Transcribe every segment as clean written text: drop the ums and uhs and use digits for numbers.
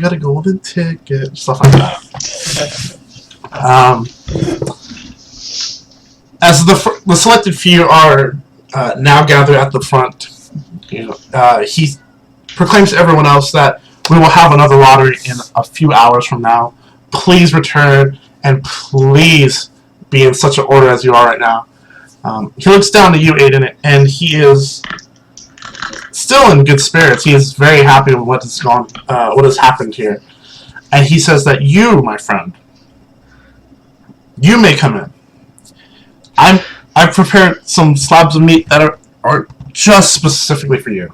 got a golden ticket, stuff like that. As the selected few are now gathered at the front, he proclaims to everyone else that we will have another lottery in a few hours from now. Please return, and please be in such an order as you are right now. He looks down to you, Aiden, and he is still in good spirits. He is very happy with what has happened here. And he says that you, my friend, you may come in. I've prepared some slabs of meat that are just specifically for you.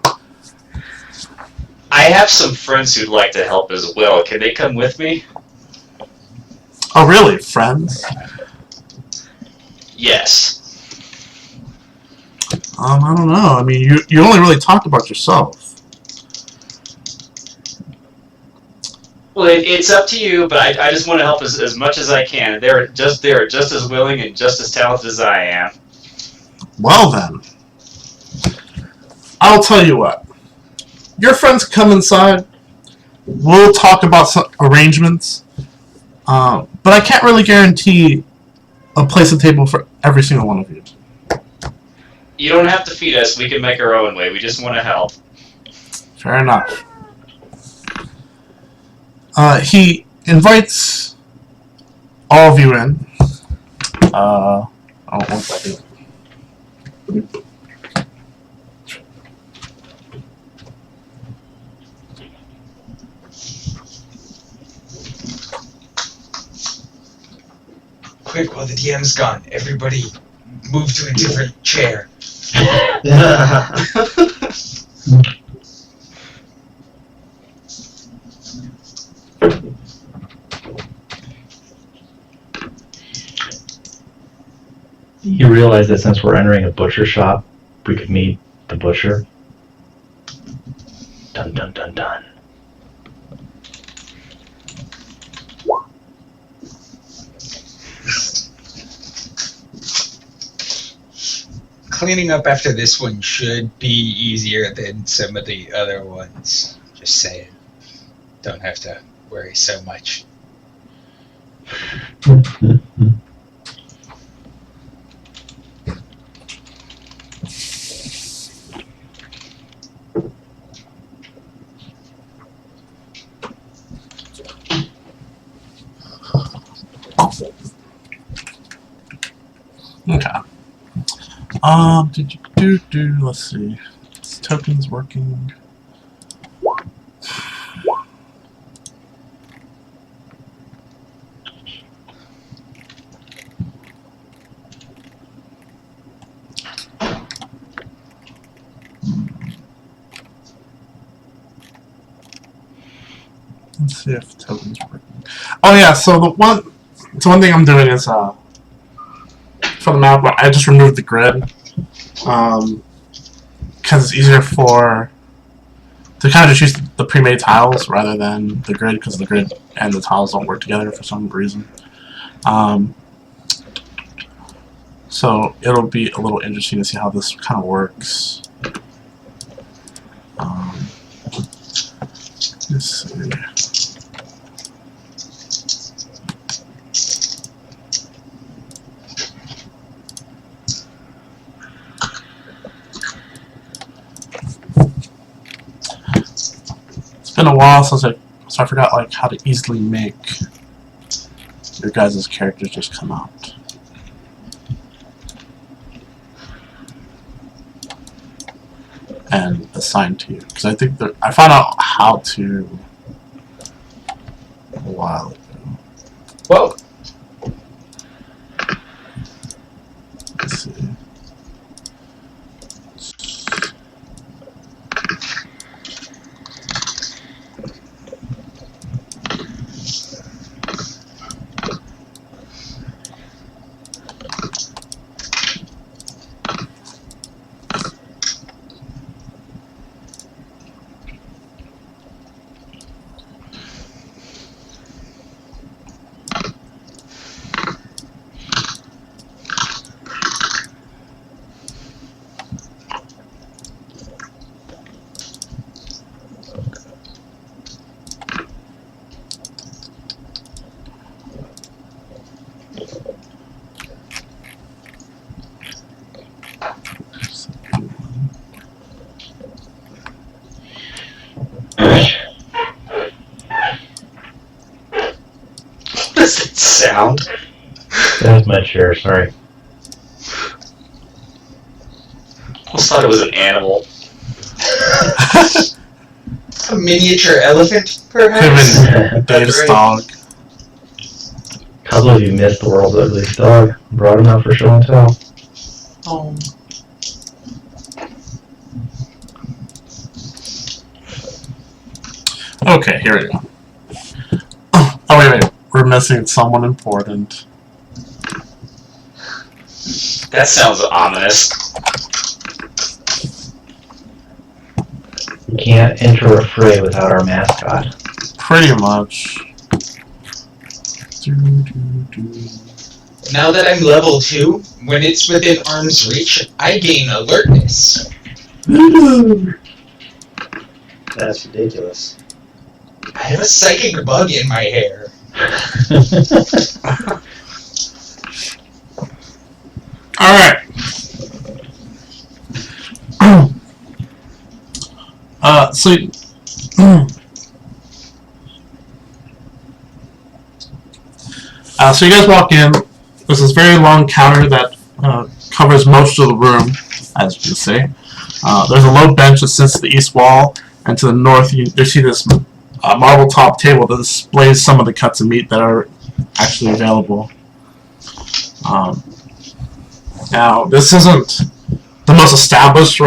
I have some friends who'd like to help as well. Can they come with me? Oh, really? Friends? Yes. I don't know. I mean, you only really talked about yourself. Well, it's up to you, but I just want to help as much as I can. They're just as willing and just as talented as I am. Well then, I'll tell you what. Your friends come inside. We'll talk about some arrangements. But I can't really guarantee a place at table for every single one of you. You don't have to feed us. We can make our own way. We just want to help. Fair enough. He invites all of you in. Oh, one second. Quick, while the DM's gone, everybody move to a different chair. You realize that since we're entering a butcher shop, we could meet the butcher? Dun dun dun dun. Cleaning up after this one should be easier than some of the other ones. Just saying. Don't have to worry so much. Okay. Let's see. This token's working. Let's see if token's working. Oh yeah, so one thing I'm doing is for the map, I just removed the grid. Because it's easier to kind of just use the pre-made tiles rather than the grid, because the grid and the tiles don't work together for some reason. So it'll be a little interesting to see how this kind of works. Let's see. It's been a while since so I forgot like how to easily make your guys' characters just come out. And assign to you, because I think I found out how to a while ago. Whoa. Let's see. sound. That's my chair, sorry. I almost thought it was an animal. A miniature elephant, perhaps? Kevin, Dave's right. dog. Couple of you missed the world's ugliest dog. Brought him out for show and tell. Oh. Okay, here we go. Oh, wait. We're missing someone important. That sounds ominous. We can't enter a fray without our mascot. Pretty much. Now that I'm level 2, when it's within arm's reach, I gain alertness. That's ridiculous. I have a psychic bug in my hair. Alright. So you guys walk in. There's this very long counter that covers most of the room, as you can see. There's a low bench that sits to the east wall, and to the north you see this marble top table that displays some of the cuts of meat that are actually available. Now, this isn't the most established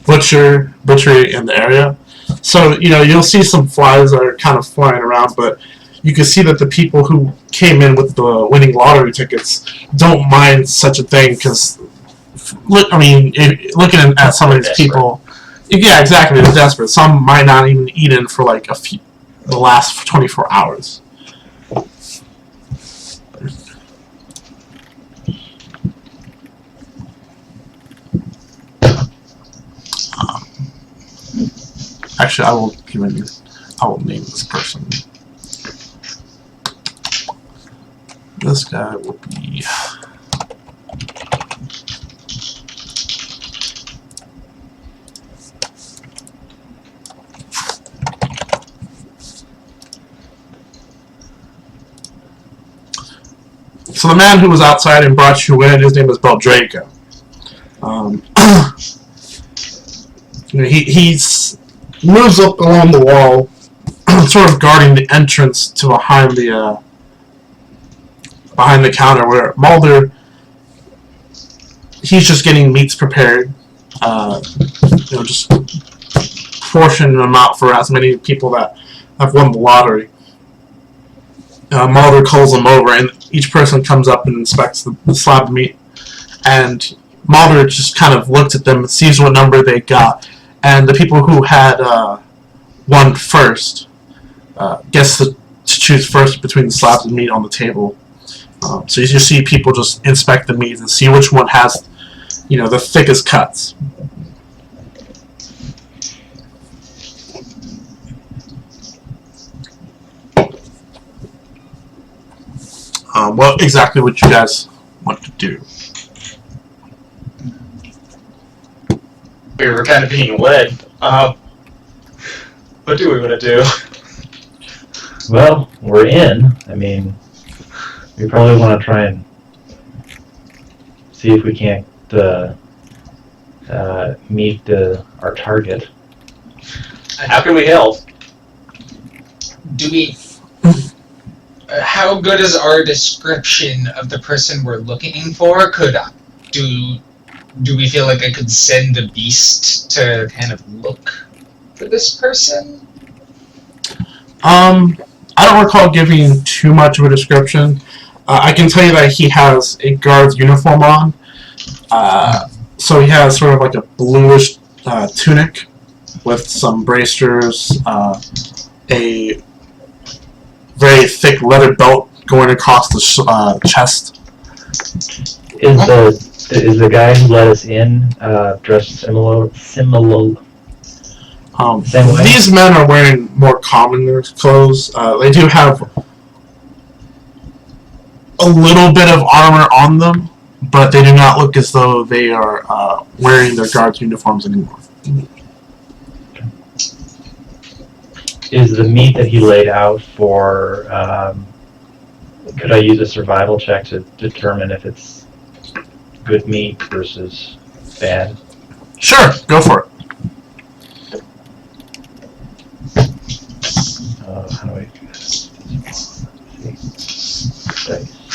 butchery in the area, so you'll see some flies that are kind of flying around, but you can see that the people who came in with the winning lottery tickets don't mind such a thing, because looking at some of these people, yeah, exactly, they're desperate. Some might not even eat in for like the last 24 hours. Actually, I will name this person. This guy will be. So the man who was outside and brought you in, his name is Beldraco. He's moves up along the wall, sort of guarding the entrance to behind the counter, where Mulder, he's just getting meats prepared, just portioning them out for as many people that have won the lottery. Mulder calls them over, and each person comes up and inspects the slab of meat, and Mulder just kind of looks at them and sees what number they got, and the people who had won first gets to choose first between the slabs of meat on the table. So you just see people just inspect the meat and see which one has, the thickest cuts. What exactly would you guys want to do? We were kind of being led. What do we want to do? Well, we're in. I mean, we probably want to try and see if we can't meet our target. How can we help? Do we... how good is our description of the person we're looking for? Do we feel like I could send a beast to kind of look for this person? I don't recall giving too much of a description. I can tell you that he has a guard's uniform on. So he has sort of like a bluish tunic with some bracers, a very thick leather belt going across the chest. Is the guy who let us in dressed similar? Same way? These men are wearing more common clothes. They do have a little bit of armor on them, but they do not look as though they are wearing their guards' uniforms anymore. Is the meat that he laid out for Could I use a survival check to determine if it's good meat versus bad? Sure, go for it. How do I do this? Dice.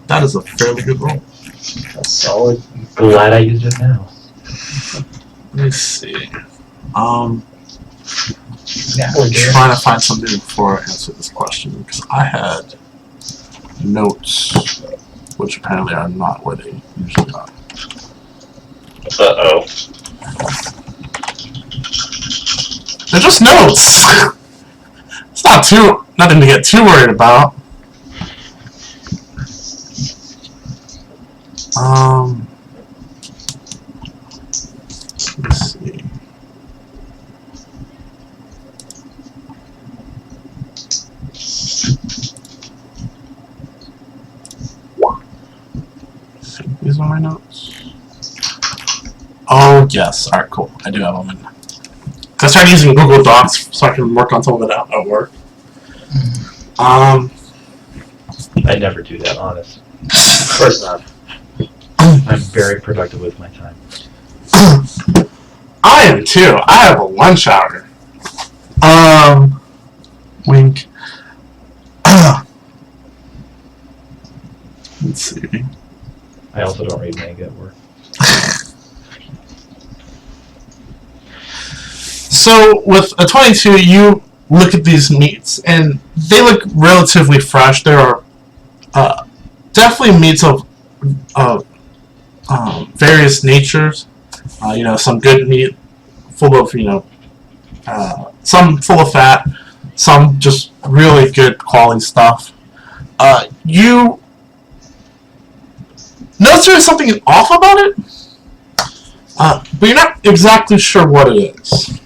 That is a fairly good roll. That's solid. Glad I used it now. Let me see. Now I'm trying to find something before I answer this question because I had notes, which apparently are not where they usually are. Uh-oh. They're just notes. It's nothing to get too worried about. Let's see. I think these are my notes. Oh yes, alright, cool. I do have them in. I started using Google Docs so I can work on some of it at work. I never do that, honest. Of course not. I'm very productive with my time. I am too. I have a lunch hour. Wink. Let's see. I also don't read manga at work. So with a 22, you look at these meats, and they look relatively fresh. There are definitely meats of various natures. Some good meat, full of some full of fat, some just really good quality stuff. You notice there's something off about it, but you're not exactly sure what it is.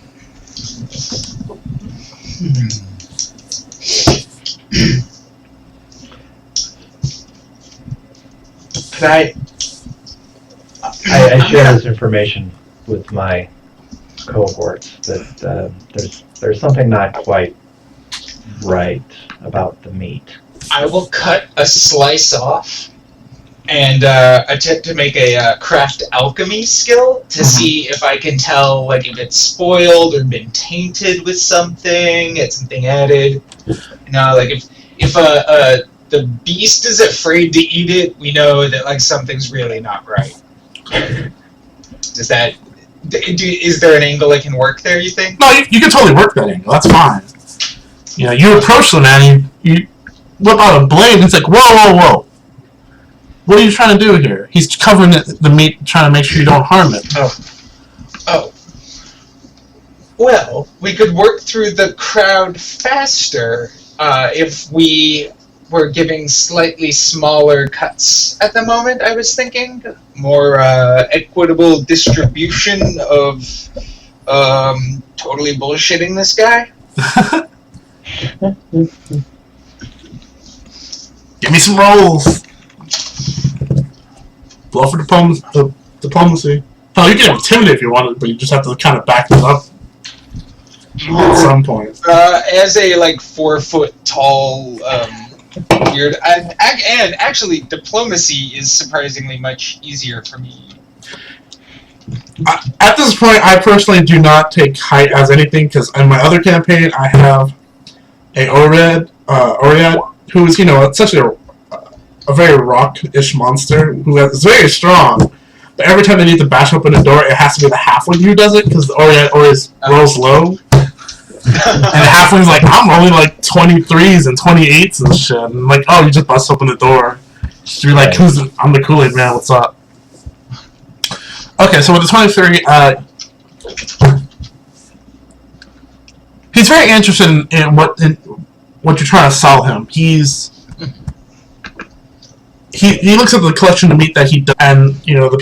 Could I I share this information with my cohorts that there's something not quite right about the meat. I will cut a slice off and attempt to make a craft alchemy skill to see if I can tell, like, if it's spoiled or been tainted with something, get something added. Like if the beast is afraid to eat it, we know that like something's really not right. Is there an angle that can work there, you think? No, you can totally work that angle. That's fine. You approach the man, you whip out a blade, and it's like, whoa. What are you trying to do here? He's covering the meat, trying to make sure you don't harm it. Oh. Well, we could work through the crowd faster if we were giving slightly smaller cuts at the moment, I was thinking. More equitable distribution of totally bullshitting this guy. Give me some rolls. Blow for diplomacy. Oh, you can intimidate if you wanted, but you just have to kind of back it up at some point. As a 4 foot tall weird, and actually diplomacy is surprisingly much easier for me. At this point, I personally do not take height as anything, because in my other campaign, I have a Oriad, who is, essentially a very rock-ish monster who is very strong, but every time they need to bash open a door, it has to be the halfling who does it, because the Oriad always rolls low. And the halfling's like, I'm rolling 23s and 28s and shit. And I'm like, oh, you just bust open the door. Just be like, I'm the Kool-Aid man, what's up? Okay, so with the 23, he's very interested in what you're trying to sell him. He looks at the collection of meat that he does, and the people